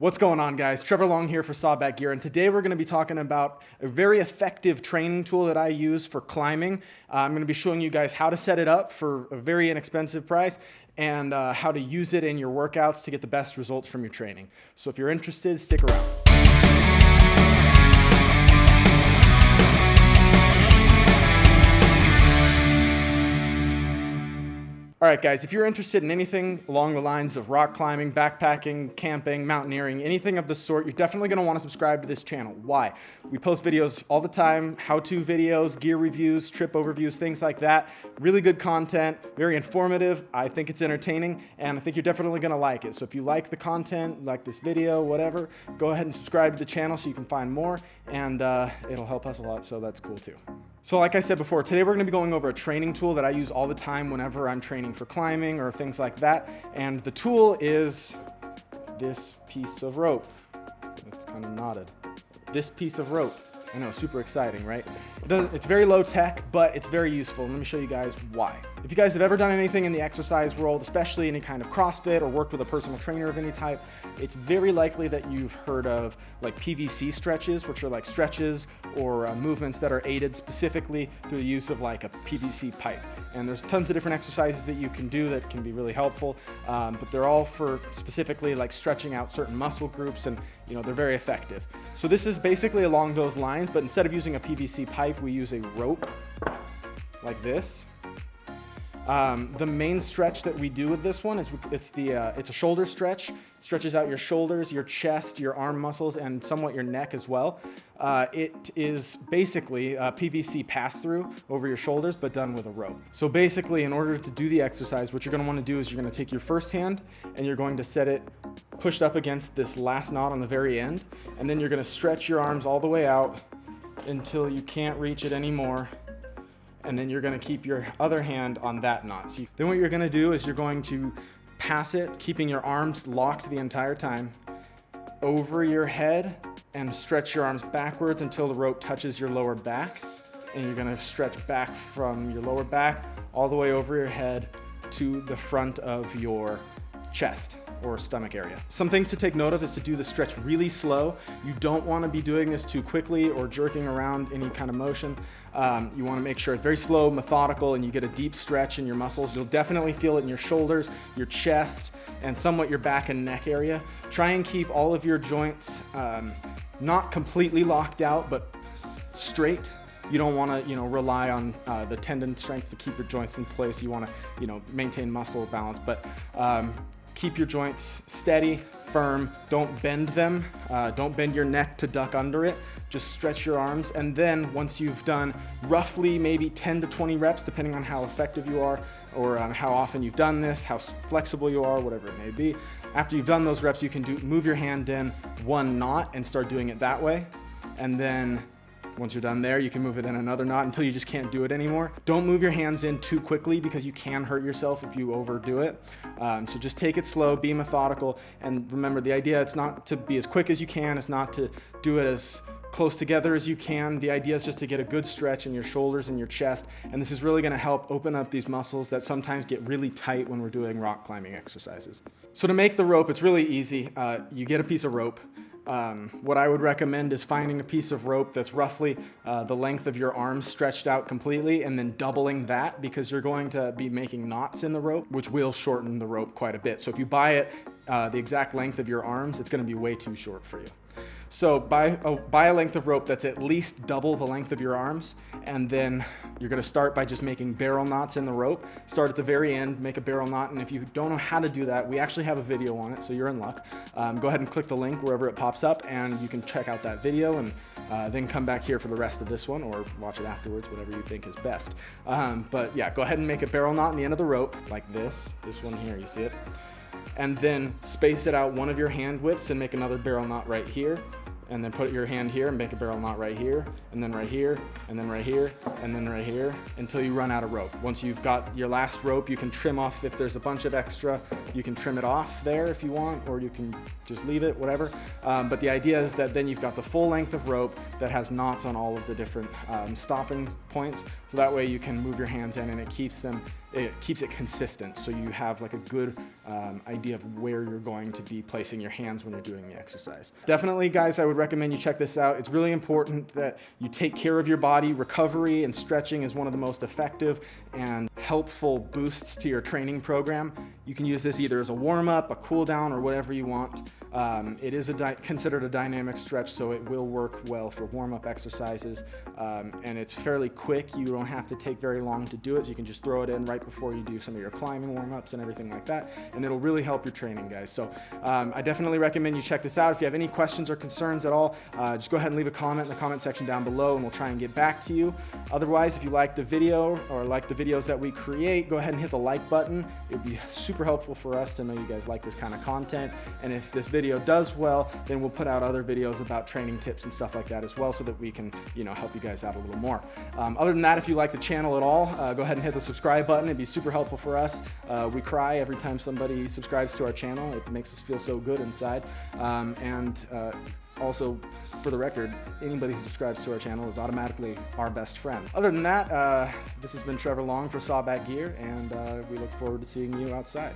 What's going on, guys? Trevor Long here for Sawback Gear, and today we're going to be talking about a very effective training tool that I use for climbing. I'm going to be showing you guys how to set it up for a very inexpensive price and how to use it in your workouts to get the best results from your training. So if you're interested, stick around. All right, guys, if you're interested in anything along the lines of rock climbing, backpacking, camping, mountaineering, anything of the sort, you're definitely going to want to subscribe to this channel. Why? We post videos all the time, how-to videos, gear reviews, trip overviews, things like that. Really good content, very informative. I think it's entertaining, and I think you're definitely going to like it. So if you like the content, like this video, whatever, go ahead and subscribe to the channel so you can find more, and it'll help us a lot, so that's cool too. So like I said before, today we're going to be going over a training tool that I use all the time whenever I'm training for climbing or things like that. And the tool is this piece of rope. It's kind of knotted. This piece of rope. I know, super exciting, right? It's very low tech, but it's very useful. And let me show you guys why. If you guys have ever done anything in the exercise world, especially any kind of CrossFit or worked with a personal trainer of any type, it's very likely that you've heard of like PVC stretches, which are like stretches or movements that are aided specifically through the use of like a PVC pipe. And there's tons of different exercises that you can do that can be really helpful, but they're all for specifically like stretching out certain muscle groups, and you know, they're very effective. So this is basically along those lines, but instead of using a PVC pipe, we use a rope like this. The main stretch that we do with this one is it's a shoulder stretch. It stretches out your shoulders, your chest, your arm muscles, and somewhat your neck as well. It is basically a PVC pass-through over your shoulders, but done with a rope. So basically, in order to do the exercise, what you're going to want to do is you're going to take your first hand and you're going to set it pushed up against this last knot on the very end, and then you're going to stretch your arms all the way out until you can't reach it anymore. And then you're going to keep your other hand on that knot. So then what you're going to do is you're going to pass it, keeping your arms locked the entire time, over your head, and stretch your arms backwards until the rope touches your lower back. And you're going to stretch back from your lower back all the way over your head to the front of your chest or stomach area. Some things to take note of is to do the stretch really slow. You don't want to be doing this too quickly or jerking around any kind of motion. You want to make sure it's very slow, methodical, and you get a deep stretch in your muscles. You'll definitely feel it in your shoulders, your chest, and somewhat your back and neck area. Try and keep all of your joints not completely locked out, but straight. You don't want to, rely on the tendon strength to keep your joints in place. You want to, maintain muscle balance, but keep your joints steady, firm. Don't bend them. Don't bend your neck to duck under it. Just stretch your arms. And then once you've done roughly maybe 10 to 20 reps, depending on how effective you are or how often you've done this, how flexible you are, whatever it may be. After you've done those reps, you can move your hand in one knot and start doing it that way. And then once you're done there, you can move it in another knot until you just can't do it anymore. Don't move your hands in too quickly because you can hurt yourself if you overdo it. So just take it slow, be methodical, and remember the idea, it's not to be as quick as you can, it's not to do it as close together as you can. The idea is just to get a good stretch in your shoulders and your chest, and this is really going to help open up these muscles that sometimes get really tight when we're doing rock climbing exercises. So to make the rope, it's really easy. You get a piece of rope. What I would recommend is finding a piece of rope that's roughly the length of your arms stretched out completely, and then doubling that, because you're going to be making knots in the rope, which will shorten the rope quite a bit. So if you buy it the exact length of your arms, it's going to be way too short for you. So buy a length of rope that's at least double the length of your arms, and then you're going to start by just making barrel knots in the rope. Start at the very end, make a barrel knot, and if you don't know how to do that, we actually have a video on it, so you're in luck. Go ahead and click the link wherever it pops up, and you can check out that video, and then come back here for the rest of this one, or watch it afterwards, whatever you think is best. But yeah, go ahead and make a barrel knot in the end of the rope, like this one here, you see it? And then space it out one of your hand widths and make another barrel knot right here. And then put your hand here and make a barrel knot right here, and then right here, and then right here, and then right here, until you run out of rope. Once you've got your last rope, you can trim off, if there's a bunch of extra, you can trim it off there if you want, or you can just leave it, whatever. But the idea is that then you've got the full length of rope that has knots on all of the different stopping points, so that way you can move your hands in and it keeps them it keeps it consistent, so you have like a good idea of where you're going to be placing your hands when you're doing the exercise. Definitely, guys, I would recommend you check this out. It's really important that you take care of your body. Recovery and stretching is one of the most effective and helpful boosts to your training program. You can use this either as a warm-up, a cool-down, or whatever you want. It is considered a dynamic stretch, so it will work well for warm-up exercises, and it's fairly quick. You don't have to take very long to do it, so you can just throw it in right before you do some of your climbing warm-ups and everything like that, and it'll really help your training, guys. So I definitely recommend you check this out. If you have any questions or concerns at all, just go ahead and leave a comment in the comment section down below, and we'll try and get back to you. Otherwise, if you like the video or like the videos that we create, go ahead and hit the like button. It would be super helpful for us to know you guys like this kind of content, and if this video does well, then we'll put out other videos about training tips and stuff like that as well, so that we can, help you guys out a little more. Other than that, if you like the channel at all, go ahead and hit the subscribe button. It'd be super helpful for us. We cry every time somebody subscribes to our channel. It makes us feel so good inside. Also, for the record, anybody who subscribes to our channel is automatically our best friend. Other than that, this has been Trevor Long for Sawback Gear, and we look forward to seeing you outside.